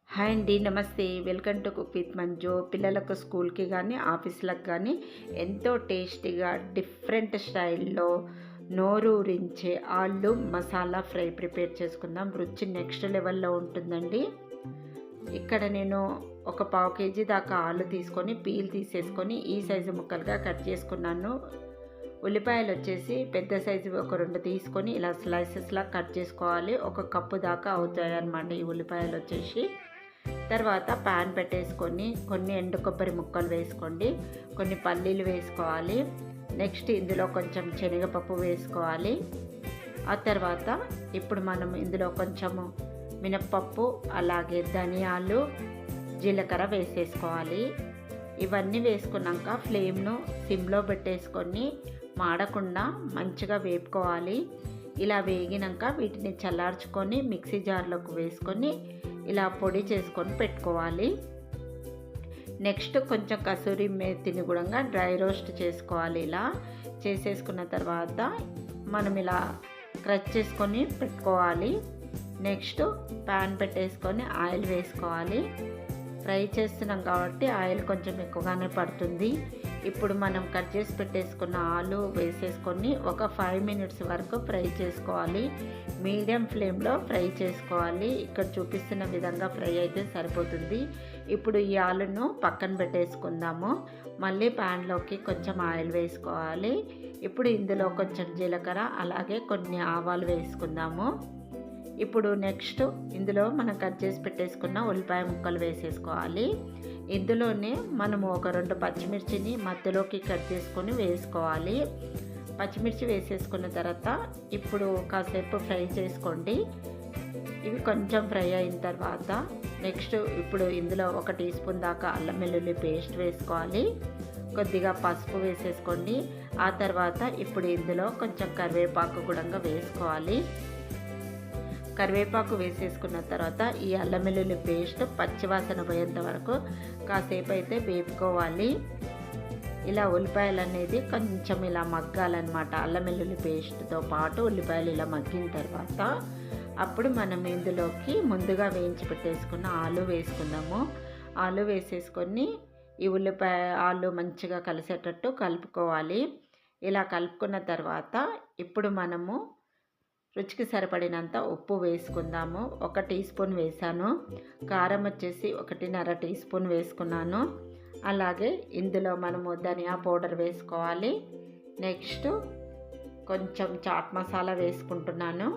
Hi అండి. నమస్తే. Welcome to cook with Manju. పిల్లలకు స్కూల్‌కి గానీ, ఆఫీస్‌లకు గానీ ఎంతో టేస్టీగా డిఫరెంట్ స్టైల్‌లో నోరూరించే ఆలు మసాలా ఫ్రై ప్రిపేర్ చేసుకుందాం. రుచి నెక్స్ట్ లెవెల్‌లో ఉంటుందండి. ఇక్కడ నేను ఒక పావు కేజీ దాకా ఆలు తీసుకొని పీల్ తీసేసుకొని ఈ సైజు ముక్కలుగా కట్ చేసుకున్నాను. ఉల్లిపాయలు వచ్చేసి పెద్ద సైజు ఒక 2 తీసుకొని ఇలా స్లైసెస్‌లా కట్ చేసుకోవాలి. ఒక కప్పు దాకా అవుతాయన్నమాట ఈ ఉల్లిపాయలు వచ్చేసి. తర్వాత ప్యాన్ పెట్టేసుకొని కొన్ని ఎండు కొబ్బరి ముక్కలు వేసుకోండి, కొన్ని పల్లీలు వేసుకోవాలి. నెక్స్ట్ ఇందులో కొంచెం శనగపప్పు వేసుకోవాలి. ఆ తర్వాత ఇప్పుడు మనం ఇందులో కొంచెము మినప్పప్పు, అలాగే ధనియాలు, జీలకర్ర వేసేసుకోవాలి. ఇవన్నీ వేసుకున్నాక ఫ్లేమ్ను సిమ్లో పెట్టేసుకొని మాడకుండా మంచిగా వేపుకోవాలి. ఇలా వేగినాక వీటిని చల్లార్చుకొని మిక్సీ జార్లోకి వేసుకొని ఇలా పొడి చేసుకొని పెట్టుకోవాలి. నెక్స్ట్ కొంచెం కసూరి మేతిని కూడా డ్రై రోస్ట్ చేసుకోవాలి. ఇలా చేసేసుకున్న తర్వాత మనం ఇలా క్రష్ చేసుకొని పెట్టుకోవాలి. నెక్స్ట్ ప్యాన్ పెట్టేసుకొని ఆయిల్ వేసుకోవాలి. ఫ్రై చేస్తున్నాం కాబట్టి ఆయిల్ కొంచెం ఎక్కువగానే పడుతుంది. ఇప్పుడు మనం కట్ చేసి పెట్టేసుకున్న ఆలు వేసేసుకొని ఒక 5 మినిట్స్ వరకు ఫ్రై చేసుకోవాలి. మీడియం ఫ్లేమ్లో ఫ్రై చేసుకోవాలి. ఇక్కడ చూపిస్తున్న విధంగా ఫ్రై అయితే సరిపోతుంది. ఇప్పుడు ఈ ఆలును పక్కన పెట్టేసుకుందాము. మళ్ళీ ప్యాన్లోకి కొంచెం ఆయిల్ వేసుకోవాలి. ఇప్పుడు ఇందులో కొంచెం జీలకర్ర, అలాగే కొన్ని ఆవాలు వేసుకుందాము. ఇప్పుడు నెక్స్ట్ ఇందులో మనం కట్ చేసి పెట్టేసుకున్న ఉల్లిపాయ ముక్కలు వేసేసుకోవాలి. ఇందులోనే మనము ఒక 2 పచ్చిమిర్చిని మధ్యలోకి కట్ చేసుకొని వేసుకోవాలి. పచ్చిమిర్చి వేసేసుకున్న తర్వాత ఇప్పుడు కాసేపు ఫ్రై చేసుకోండి. ఇవి కొంచెం ఫ్రై అయిన తర్వాత నెక్స్ట్ ఇప్పుడు ఇందులో 1 టీ స్పూన్ దాకా అల్లం వెల్లుల్లి పేస్ట్ వేసుకోవాలి. కొద్దిగా పసుపు వేసేసుకోండి. ఆ తర్వాత ఇప్పుడు ఇందులో కొంచెం కరివేపాకు కూడా వేసుకోవాలి. కరివేపాకు వేసేసుకున్న తర్వాత ఈ అల్లం వెల్లుల్లి పేస్ట్ పచ్చివాసన పోయేంత వరకు కాసేపు అయితే వేపుకోవాలి. ఇలా ఉల్లిపాయలు అనేది కొంచెం ఇలా మగ్గాలన్నమాట. అల్లం వెల్లుల్లి పేస్ట్తో పాటు ఉల్లిపాయలు ఇలా మగ్గిన తర్వాత అప్పుడు మనం ఇందులోకి ముందుగా వేయించి పెట్టేసుకున్న ఆలు వేసుకుందాము. ఆలు వేసేసుకొని ఈ ఉల్లిపాయ ఆలు మంచిగా కలిసేటట్టు కలుపుకోవాలి. ఇలా కలుపుకున్న తర్వాత ఇప్పుడు మనము రుచికి సరిపడినంత ఉప్పు వేసుకుందాము. 1 టీ స్పూన్ వేసాను. కారం వచ్చేసి 1.5 టీ స్పూన్ వేసుకున్నాను. అలాగే ఇందులో మనము ధనియా పౌడర్ వేసుకోవాలి. నెక్స్ట్ కొంచెం చాట్ మసాలా వేసుకుంటున్నాను.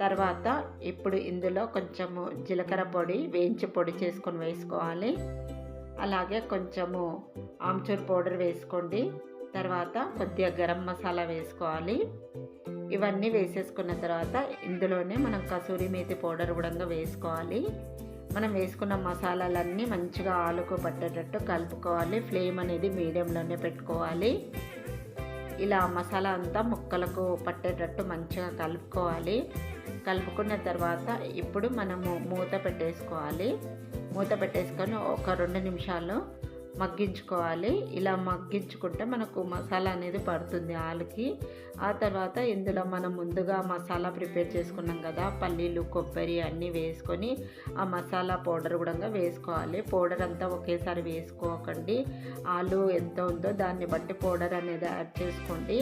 తర్వాత ఇప్పుడు ఇందులో కొంచెము జీలకర్ర పొడి వేయించి పొడి చేసుకొని వేసుకోవాలి. అలాగే కొంచెము ఆమ్చూర్ పౌడర్ వేసుకోండి. తర్వాత కొద్దిగా గరం మసాలా వేసుకోవాలి. ఇవన్నీ వేసేసుకున్న తర్వాత ఇందులోనే మనం కసూరి మేతి పౌడర్ కూడా వేసుకోవాలి. మనం వేసుకున్న మసాలాలన్నీ మంచిగా ఆలుకు పట్టేటట్టు కలుపుకోవాలి. ఫ్లేమ్ అనేది మీడియంలోనే పెట్టుకోవాలి. ఇలా మసాలా అంతా ముక్కలకు పట్టేటట్టు మంచిగా కలుపుకోవాలి. కలుపుకున్న తర్వాత ఇప్పుడు మనము మూత పెట్టేసుకోవాలి. మూత పెట్టేసుకొని ఒక 2 నిమిషాలు మగ్గించుకోవాలి. ఇలా మగ్గించుకుంటే మనకు మసాలా అనేది పడుతుంది ఆలుకి. ఆ తర్వాత ఇందులో మనం ముందుగా మసాలా ప్రిపేర్ చేసుకున్నాం కదా, పల్లీలు, కొబ్బరి అన్నీ వేసుకొని ఆ మసాలా పౌడర్ కూడా వేసుకోవాలి. పౌడర్ అంతా ఒకేసారి వేసుకోకండి. ఆలు ఎంత ఉందో దాన్ని బట్టి పౌడర్ అనేది యాడ్ చేసుకోండి.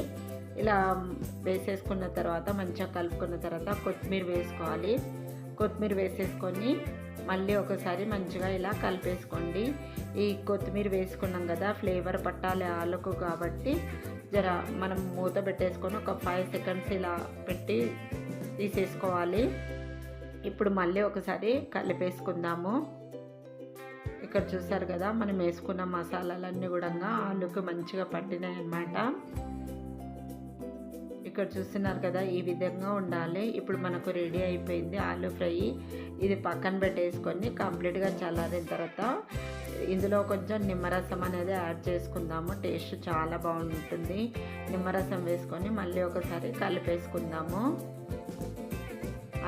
ఇలా వేసేసుకున్న తర్వాత మంచిగా కలుపుకున్న తర్వాత కొత్తిమీర వేసుకోవాలి. కొత్తిమీర వేసేసుకొని మళ్ళీ ఒకసారి మంచిగా ఇలా కలిపేసుకోండి. ఈ కొత్తిమీర వేసుకున్నాం కదా, ఫ్లేవర్ పట్టాలి ఆలుకు కాబట్టి జర మనం మూత పెట్టేసుకొని ఒక 5 సెకండ్స్ ఇలా పెట్టి తీసేసుకోవాలి. ఇప్పుడు మళ్ళీ ఒకసారి కలిపేసుకుందాము. ఇక్కడ చూసారు కదా, మనం వేసుకున్న మసాలాలన్నీ కూడా ఆలుకు మంచిగా పట్టినాయి అన్నమాట. ఇక్కడ చూస్తున్నారు కదా, ఈ విధంగా ఉండాలి. ఇప్పుడు మనకు రెడీ అయిపోయింది ఆలు ఫ్రై. ఇది పక్కన పెట్టేసుకొని కంప్లీట్గా చల్లారిన తర్వాత ఇందులో కొంచెం నిమ్మరసం అనేది యాడ్ చేసుకుందాము. టేస్ట్ చాలా బాగుంటుంది. నిమ్మరసం వేసుకొని మళ్ళీ ఒకసారి కలిపేసుకుందాము.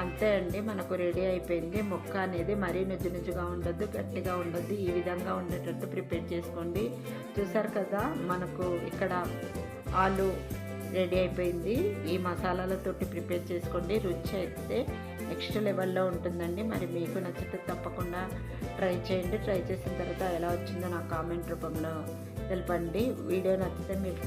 అంతే అండి, మనకు రెడీ అయిపోయింది. ముక్క అనేది మరీ నుజ్జుగా ఉండొద్దు, గట్టిగా ఉండొద్దు. ఈ విధంగా ఉండేటట్టు ప్రిపేర్ చేసుకోండి. చూసారు కదా, మనకు ఇక్కడ ఆలు రెడీ అయిపోయింది. ఈ మసాలాలతోటి ప్రిపేర్ చేసుకోండి. రుచి అయితే నెక్స్ట్ లెవెల్లో ఉంటుందండి. మరి మీకు నచ్చితే తప్పకుండా ట్రై చేయండి. ట్రై చేసిన తర్వాత ఎలా వచ్చిందో నాకు కామెంట్ రూపంలో తెలపండి. వీడియో నచ్చితే మీరు